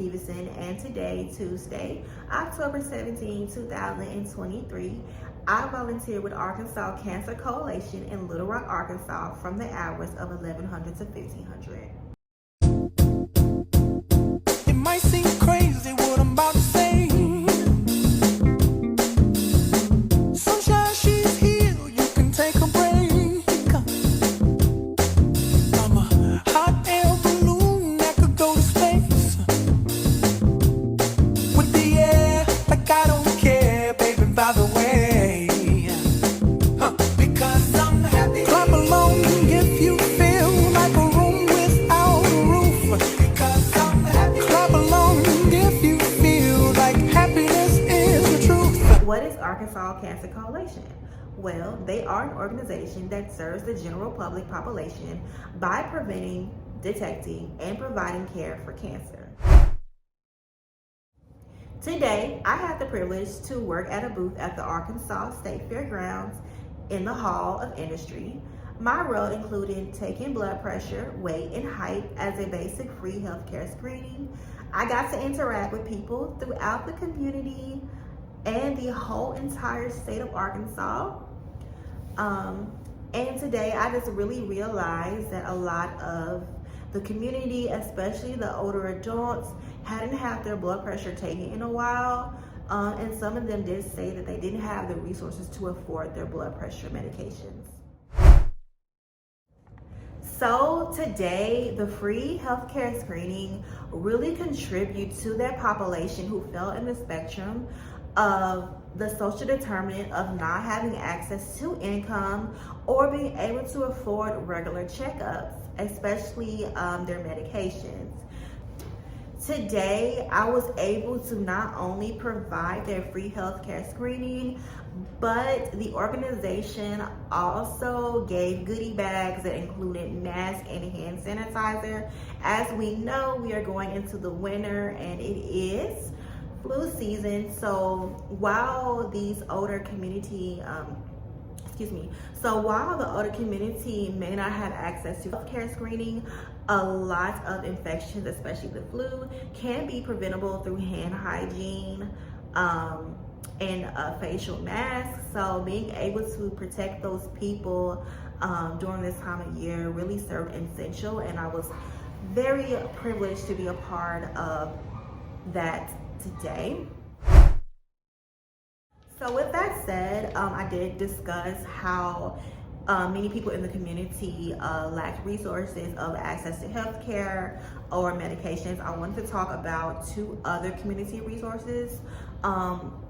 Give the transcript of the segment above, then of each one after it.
Stevenson, and today, Tuesday, October 17, 2023, I volunteer with Arkansas Cancer Coalition in Little Rock, Arkansas from the hours of 1100 to 1500. It might seem crazy what I'm about to say. Sunshine, she's here, you can take a break. I'm a hot air balloon that could go to space. With the air, like I don't care, baby, by the way. Because I'm happy. Clap along if you feel like a room without a roof. Because I'm happy. Clap along if you feel like happiness is the truth. What is Arkansas Cancer Coalition? Well, they are an organization that serves the general public population by preventing, detecting, and providing care for cancer. Today, I have the privilege to work at a booth at the Arkansas State Fairgrounds in the Hall of Industry. My role included taking blood pressure, weight, and height as a basic free healthcare screening. I got to interact with people throughout the community and the whole entire state of Arkansas. And today I just really realized that a lot of the community, especially the older adults, hadn't had their blood pressure taken in a while. And some of them did say that they didn't have the resources to afford their blood pressure medications. So today, the free healthcare screening really contributes to that population who fell in the spectrum of the social determinant of not having access to income or being able to afford regular checkups, especially their medications. Today, I was able to not only provide their free healthcare screening, but the organization also gave goodie bags that included masks and hand sanitizer. As we know, we are going into the winter and it is flu season. So while these older community, while the older community may not have access to healthcare screening, a lot of infections, especially the flu, can be preventable through hand hygiene and facial masks. So being able to protect those people during this time of year really served essential, and I was very privileged to be a part of that today. So with that said, I did discuss how many people in the community lack resources of access to healthcare or medications. I wanted to talk about two other community resources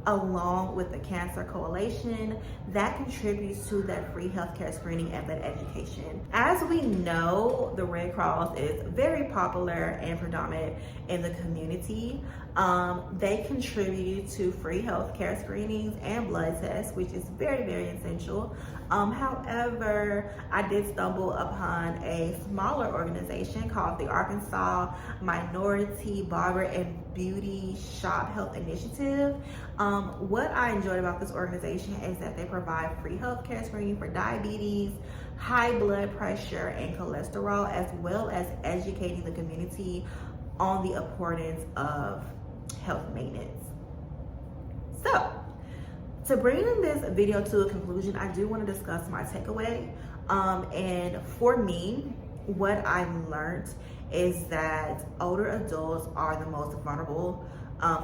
along with the Cancer Coalition that contributes to that free healthcare screening and that education. As we know, the Red Cross is very popular and predominant in the community. They contribute to free healthcare screenings and blood tests, which is very, very essential. However, I did stumble upon a smaller organization called the Arkansas Minority Barber and Beauty Shop Health Initiative. What I enjoyed about this organization is that they provide free healthcare screening for diabetes, high blood pressure, and cholesterol, as well as educating the community on the importance of health maintenance. So, to bring this video to a conclusion, I do want to discuss my takeaway. And for me, what I learned is that older adults are the most vulnerable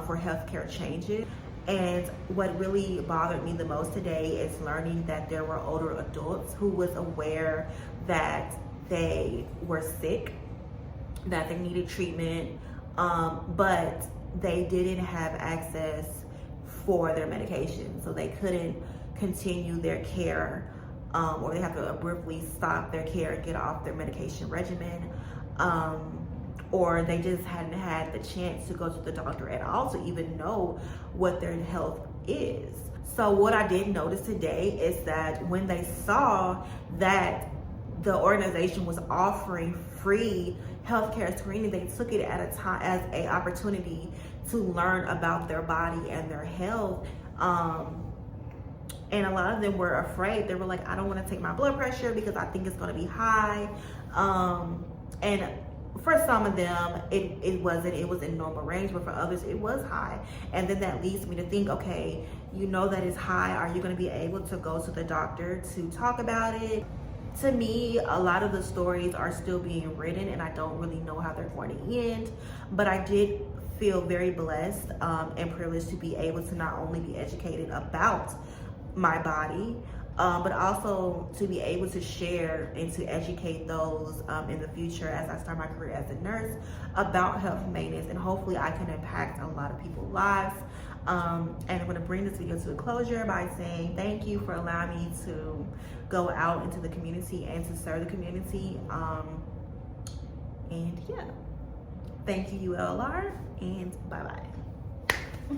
for healthcare changes. And what really bothered me the most today is learning that there were older adults who was aware that they were sick, that they needed treatment, but they didn't have access for their medication. So they couldn't continue their care, or they have to abruptly stop their care and get off their medication regimen. Or they just hadn't had the chance to go to the doctor at all to even know what their health is. So what I did notice today is that when they saw that the organization was offering free healthcare screening, they took it at a time as an opportunity to learn about their body and their health. And a lot of them were afraid. They were like, I don't want to take my blood pressure because I think it's going to be high. And for some of them, it wasn't, it was in normal range, but for others, it was high. And then that leads me to think, okay, you know that it's high. Are you going to be able to go to the doctor to talk about it? To me, a lot of the stories are still being written, and I don't really know how they're going to end. But I did feel very blessed and privileged to be able to not only be educated about my body, but also to be able to share and to educate those in the future as I start my career as a nurse about health maintenance, and hopefully I can impact a lot of people's lives. And I'm going to bring this video to a closure by saying thank you for allowing me to go out into the community and to serve the community. And yeah, thank you, UALR, and bye-bye.